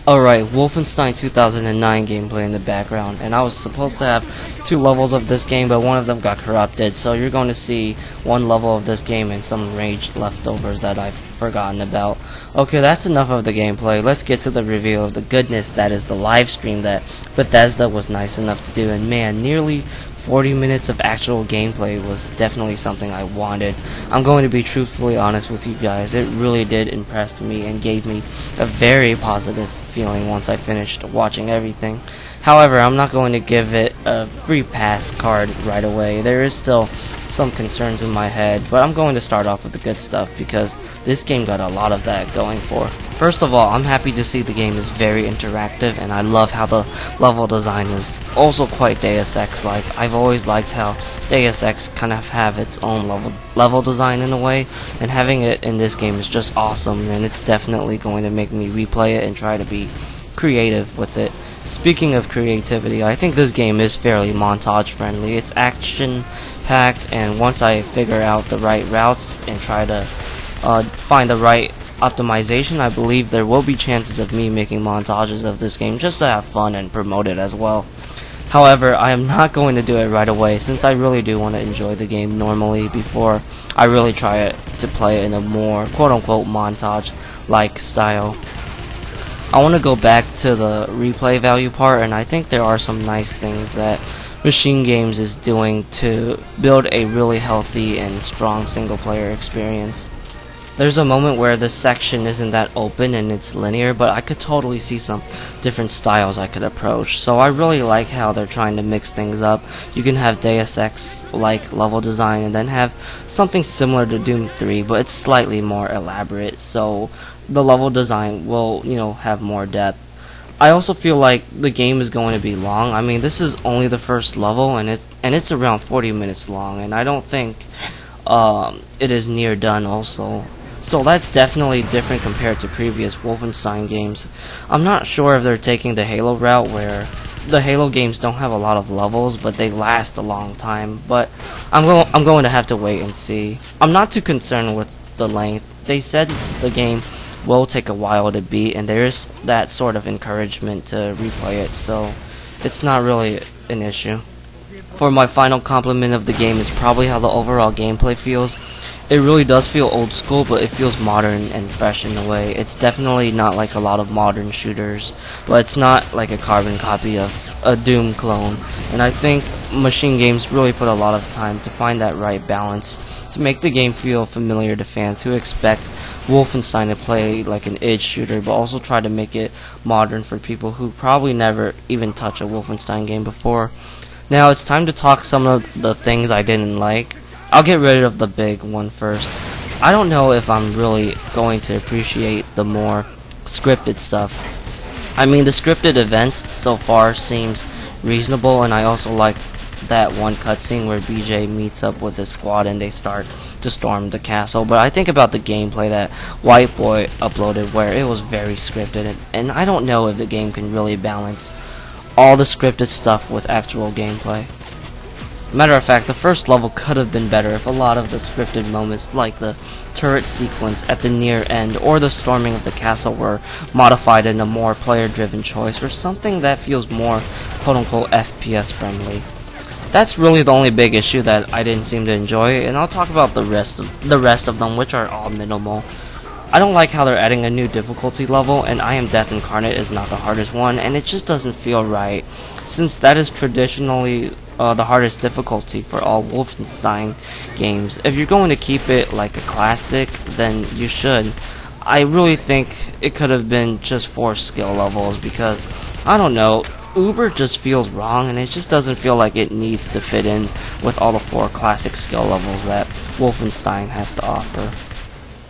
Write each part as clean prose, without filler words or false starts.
Alright, Wolfenstein 2009 gameplay in the background, and I was supposed to have 2 levels of this game, but one of them got corrupted, so you're going to see 1 level of this game and some rage leftovers that I've forgotten about. Okay, that's enough of the gameplay. Let's get to the reveal of the goodness that is the live stream that Bethesda was nice enough to do, and man, nearly 40 minutes of actual gameplay was definitely something I wanted. I'm going to be truthfully honest with you guys, it really did impress me and gave me a very positive feeling once I finished watching everything. However, I'm not going to give it a free pass card right away. There is still some concerns in my head, but I'm going to start off with the good stuff because this game got a lot of that going for. First of all, I'm happy to see the game is very interactive, and I love how the level design is also quite Deus Ex-like. I've always liked how Deus Ex kind of have its own level design in a way, and having it in this game is just awesome, and it's definitely going to make me replay it and try to be creative with it. Speaking of creativity, I think this game is fairly montage friendly. It's action packed, and once I figure out the right routes and try to find the right optimization, I believe there will be chances of me making montages of this game just to have fun and promote it as well. However, I am not going to do it right away since I really do want to enjoy the game normally before I really try to play it in a more quote-unquote montage-like style. I want to go back to the replay value part, and I think there are some nice things that Machine Games is doing to build a really healthy and strong single-player experience. There's a moment where this section isn't that open and it's linear, but I could totally see some different styles I could approach. So I really like how they're trying to mix things up. You can have Deus Ex-like level design and then have something similar to Doom 3, but it's slightly more elaborate, so the level design will, have more depth. I also feel like the game is going to be long. I mean, this is only the first level, and it's around 40 minutes long, and I don't think it is near done also. So that's definitely different compared to previous Wolfenstein games. I'm not sure if they're taking the Halo route where the Halo games don't have a lot of levels, but they last a long time. But I'm going to have to wait and see. I'm not too concerned with the length. They said the game will take a while to beat, and there is that sort of encouragement to replay it, so it's not really an issue. For my final compliment of the game is probably how the overall gameplay feels. It really does feel old school, but it feels modern and fresh in a way. It's definitely not like a lot of modern shooters, but it's not like a carbon copy of a Doom clone. And I think Machine Games really put a lot of time to find that right balance to make the game feel familiar to fans who expect Wolfenstein to play like an id shooter, but also try to make it modern for people who probably never even touched a Wolfenstein game before. Now it's time to talk some of the things I didn't like. I'll get rid of the big one first. I don't know if I'm really going to appreciate the more scripted stuff. I mean, the scripted events so far seems reasonable, and I also liked that one cutscene where BJ meets up with his squad and they start to storm the castle. But I think about the gameplay that White Boy uploaded where it was very scripted, and I don't know if the game can really balance all the scripted stuff with actual gameplay. Matter of fact, the first level could have been better if a lot of the scripted moments, like the turret sequence at the near end or the storming of the castle, were modified in a more player-driven choice or something that feels more quote-unquote FPS friendly. That's really the only big issue that I didn't seem to enjoy, and I'll talk about the rest of them, which are all minimal. I don't like how they're adding a new difficulty level, and I Am Death Incarnate is not the hardest one, and it just doesn't feel right, since that is traditionally the hardest difficulty for all Wolfenstein games. If you're going to keep it like a classic, then you should. I really think it could have been just 4 skill levels, because, I don't know, Uber just feels wrong, and it just doesn't feel like it needs to fit in with all the 4 classic skill levels that Wolfenstein has to offer.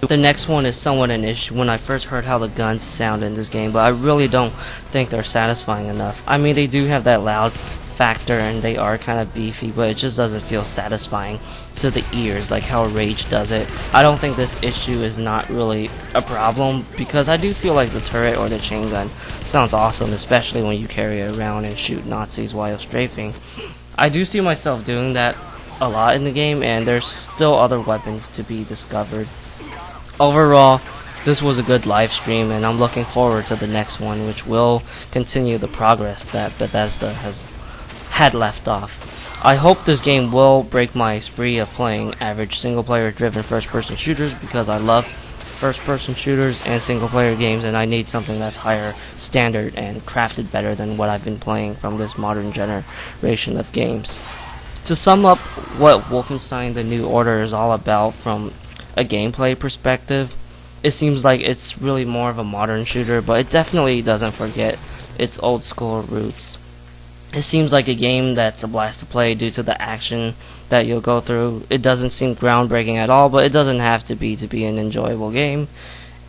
The next one is somewhat an issue when I first heard how the guns sound in this game, but I really don't think they're satisfying enough. I mean, they do have that loud factor and they are kind of beefy, but it just doesn't feel satisfying to the ears like how Rage does it. I don't think this issue is not really a problem, because I do feel like the turret or the chain gun sounds awesome, especially when you carry it around and shoot Nazis while strafing. I do see myself doing that a lot in the game, and there's still other weapons to be discovered. Overall, this was a good live stream, and I'm looking forward to the next one, which will continue the progress that Bethesda had left off. I hope this game will break my spree of playing average single-player driven first-person shooters, because I love first-person shooters and single-player games, and I need something that's higher standard and crafted better than what I've been playing from this modern generation of games. To sum up what Wolfenstein: The New Order is all about from a gameplay perspective, it seems like it's really more of a modern shooter, but it definitely doesn't forget its old-school roots. It seems like a game that's a blast to play due to the action that you'll go through. It doesn't seem groundbreaking at all, but it doesn't have to be an enjoyable game.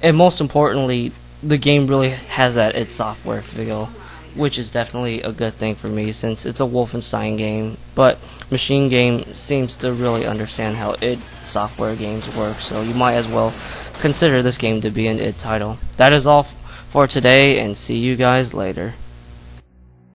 And most importantly, the game really has that id Software feel, which is definitely a good thing for me since it's a Wolfenstein game. But Machine Game seems to really understand how id Software games work, so you might as well consider this game to be an id title. That is all for today, and see you guys later.